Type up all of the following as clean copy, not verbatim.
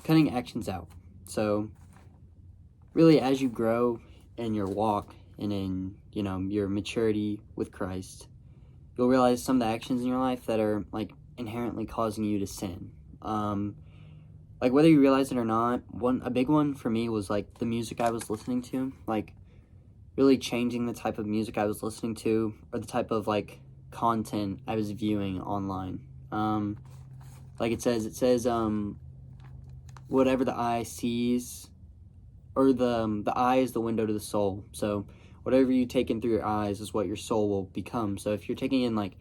cutting actions out. So really, as you grow in your walk and in, your maturity with Christ, you'll realize some of the actions in your life that are like inherently causing you to sin. Like whether you realize it or not, a big one for me was like the music I was listening to, like really changing the type of music I was listening to or the type of like content I was viewing online. Like it says whatever the eye sees, or the eye is the window to the soul. So whatever you take in through your eyes is what your soul will become. So if you're taking in like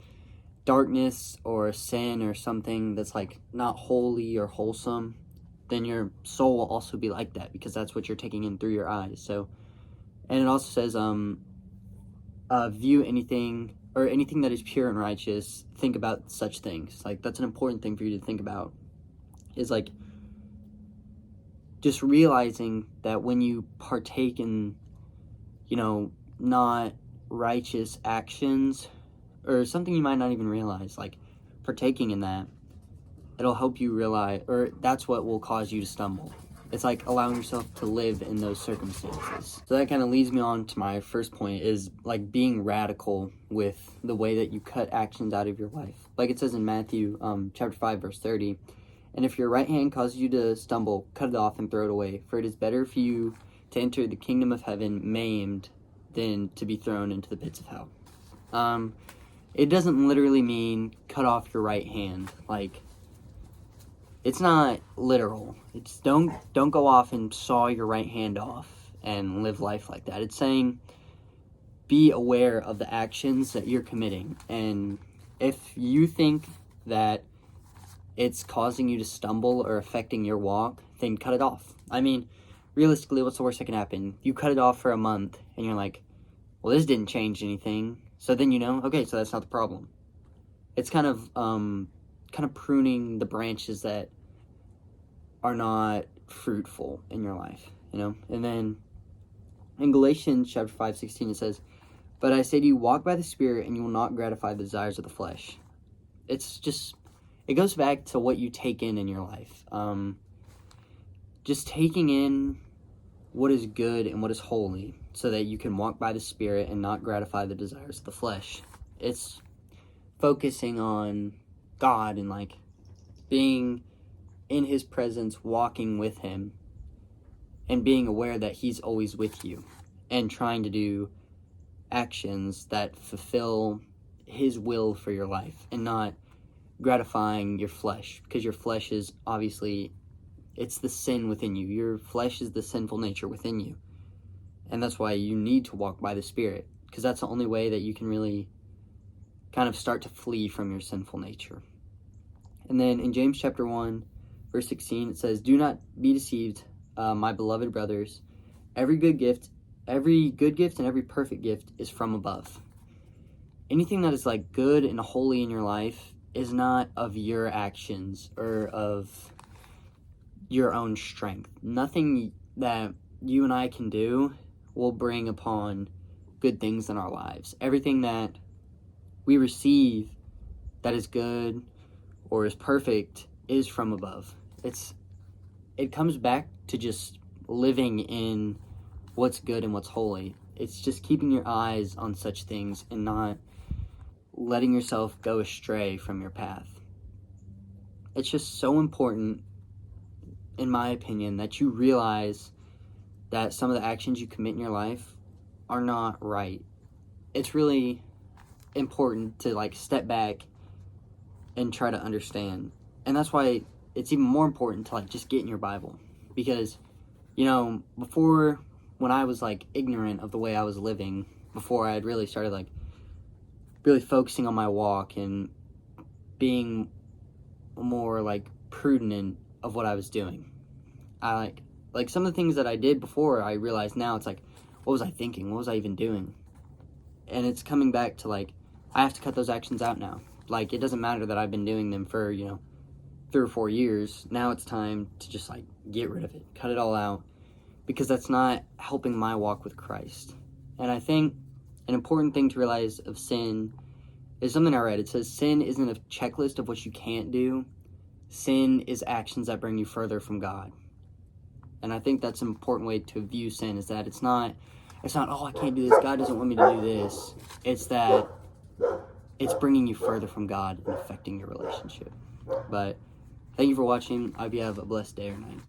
darkness or sin or something that's like not holy or wholesome, then your soul will also be like that, because that's what you're taking in through your eyes. So, and it also says view anything that is pure and righteous, think about such things. Like that's an important thing for you to think about, is like just realizing that when you partake in not righteous actions, or something you might not even realize, like partaking in that, it'll help you realize, or that's what will cause you to stumble. It's like allowing yourself to live in those circumstances. So that kind of leads me on to my first point, is like being radical with the way that you cut actions out of your life. Like it says in Matthew chapter 5 verse 30, and if your right hand causes you to stumble, cut it off and throw it away, for it is better for you to enter the kingdom of heaven maimed than to be thrown into the pits of hell. It doesn't literally mean cut off your right hand. Like, it's not literal. It's don't go off and saw your right hand off and live life like that. It's saying be aware of the actions that you're committing, and if you think that it's causing you to stumble or affecting your walk, then cut it off. I mean, realistically, what's the worst that can happen? You cut it off for a month and you're like, well, this didn't change anything. So then okay, so that's not the problem. It's kind of pruning the branches that are not fruitful in your life, And then in Galatians chapter 5:16 it says, but I say to you, walk by the Spirit, and you will not gratify the desires of the flesh. It goes back to what you take in your life. Just taking in what is good and what is holy, so that you can walk by the Spirit and not gratify the desires of the flesh. It's focusing on God and like being in His presence, walking with Him, and being aware that He's always with you, and trying to do actions that fulfill His will for your life, and not gratifying your flesh, because your flesh is obviously, it's the sin within you. Your flesh is the sinful nature within you. And that's why you need to walk by the Spirit, because that's the only way that you can really kind of start to flee from your sinful nature. And then in James chapter 1, verse 16, it says, do not be deceived, my beloved brothers. Every good gift and every perfect gift is from above. Anything that is like good and holy in your life is not of your actions or of your own strength. Nothing that you and I can do will bring upon good things in our lives. Everything that we receive that is good or is perfect is from above. It comes back to just living in what's good and what's holy. It's just keeping your eyes on such things and not letting yourself go astray from your path. It's just so important, in my opinion, that you realize that some of the actions you commit in your life are not right. It's really important to like step back and try to understand. And that's why it's even more important to like just get in your Bible, because before, when I was like ignorant of the way I was living, before I had really started like really focusing on my walk and being more like prudent of what I was doing, I like some of the things that I did before, I realized now, it's like, what was I thinking? What was I even doing? And it's coming back to like, I have to cut those actions out now. Like, it doesn't matter that I've been doing them for 3 or 4 years. Now it's time to just like get rid of it, cut it all out, because that's not helping my walk with Christ. And I think an important thing to realize of sin is something I read. It says sin isn't a checklist of what you can't do. sin is actions that bring you further from God. And I think that's an important way to view sin, is that it's not, oh, I can't do this, God doesn't want me to do this. It's that it's bringing you further from God and affecting your relationship. But thank you for watching. I hope you have a blessed day or night.